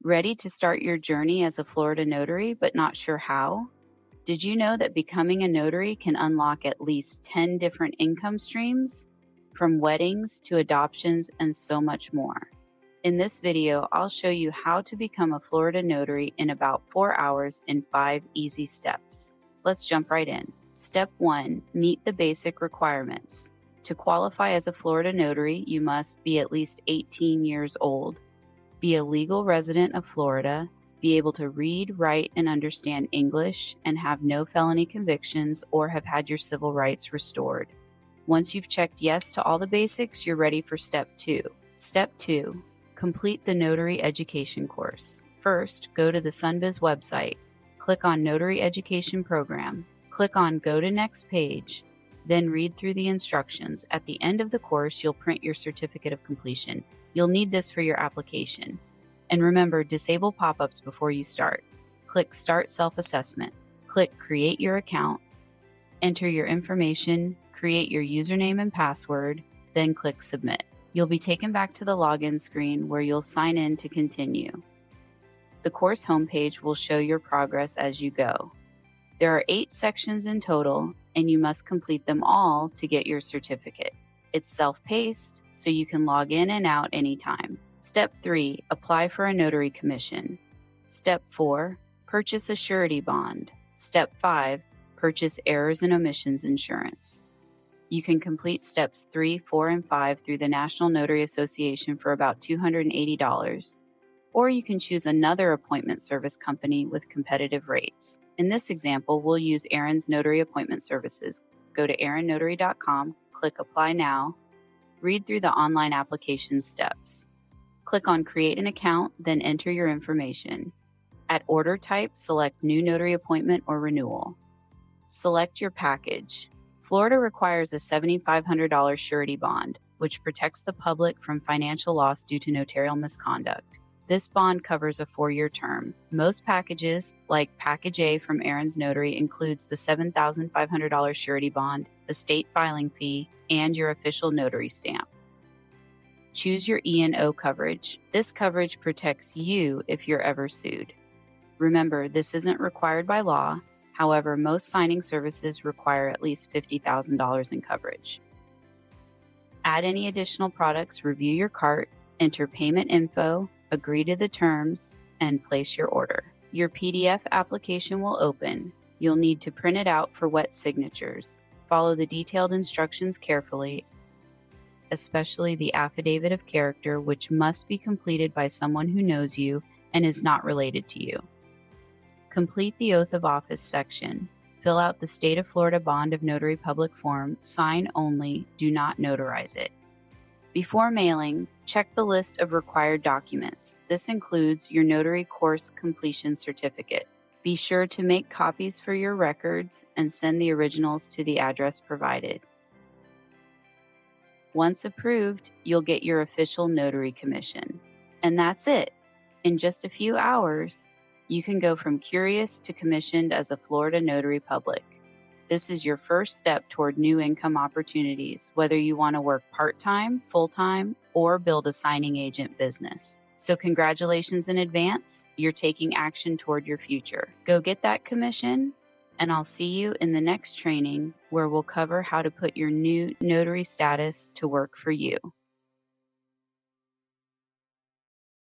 Ready to start your journey as a Florida notary but not sure how? Did you know that becoming a notary can unlock at least 10 different income streams, from weddings to adoptions and so much more? In this video, I'll show you how to become a Florida notary in about 4 hours in 5 easy steps. Let's jump right in. Step 1. Meet the basic requirements. To qualify as a Florida notary, you must be at least 18 years old, be a legal resident of Florida, be able to read, write, and understand English, and have no felony convictions or have had your civil rights restored. Once you've checked yes to all the basics, you're ready for Step 2. Step 2. Complete the notary education course. First, go to the Sunbiz website. Click on Notary Education Program. Click on Go to Next Page. Then read through the instructions. At the end of the course, you'll print your certificate of completion. You'll need this for your application. And remember, disable pop-ups before you start. Click Start Self-Assessment. Click Create Your Account. Enter your information, create your username and password, then click Submit. You'll be taken back to the login screen where you'll sign in to continue. The course homepage will show your progress as you go. There are 8 sections in total, and you must complete them all to get your certificate. It's self-paced, so you can log in and out anytime. Step 3. Apply for a notary commission. Step 4. Purchase a surety bond. Step 5. Purchase errors and omissions insurance. You can complete steps 3, 4, and 5 through the National Notary Association for about $280, or you can choose another appointment service company with competitive rates. In this example, we'll use Aaron's Notary Appointment Services. Go to aaronnotary.com, click Apply Now, read through the online application steps. Click on Create an Account, then enter your information. At order type, select New Notary Appointment or Renewal. Select your package. Florida requires a $7,500 surety bond, which protects the public from financial loss due to notarial misconduct. This bond covers a 4-year term. Most packages, like Package A from Aaron's Notary, includes the $7,500 surety bond, the state filing fee, and your official notary stamp. Choose your E&O coverage. This coverage protects you if you're ever sued. Remember, this isn't required by law. However, most signing services require at least $50,000 in coverage. Add any additional products, review your cart, enter payment info, agree to the terms, and place your order. Your PDF application will open. You'll need to print it out for wet signatures. Follow the detailed instructions carefully, especially the affidavit of character, which must be completed by someone who knows you and is not related to you. Complete the Oath of Office section. Fill out the State of Florida Bond of Notary Public form. Sign only, do not notarize it. Before mailing, check the list of required documents. This includes your notary course completion certificate. Be sure to make copies for your records and send the originals to the address provided. Once approved, you'll get your official notary commission. And that's it. In just a few hours, you can go from curious to commissioned as a Florida notary public. This is your first step toward new income opportunities, whether you want to work part-time, full-time, or build a signing agent business. So congratulations in advance. You're taking action toward your future. Go get that commission, and I'll see you in the next training where we'll cover how to put your new notary status to work for you.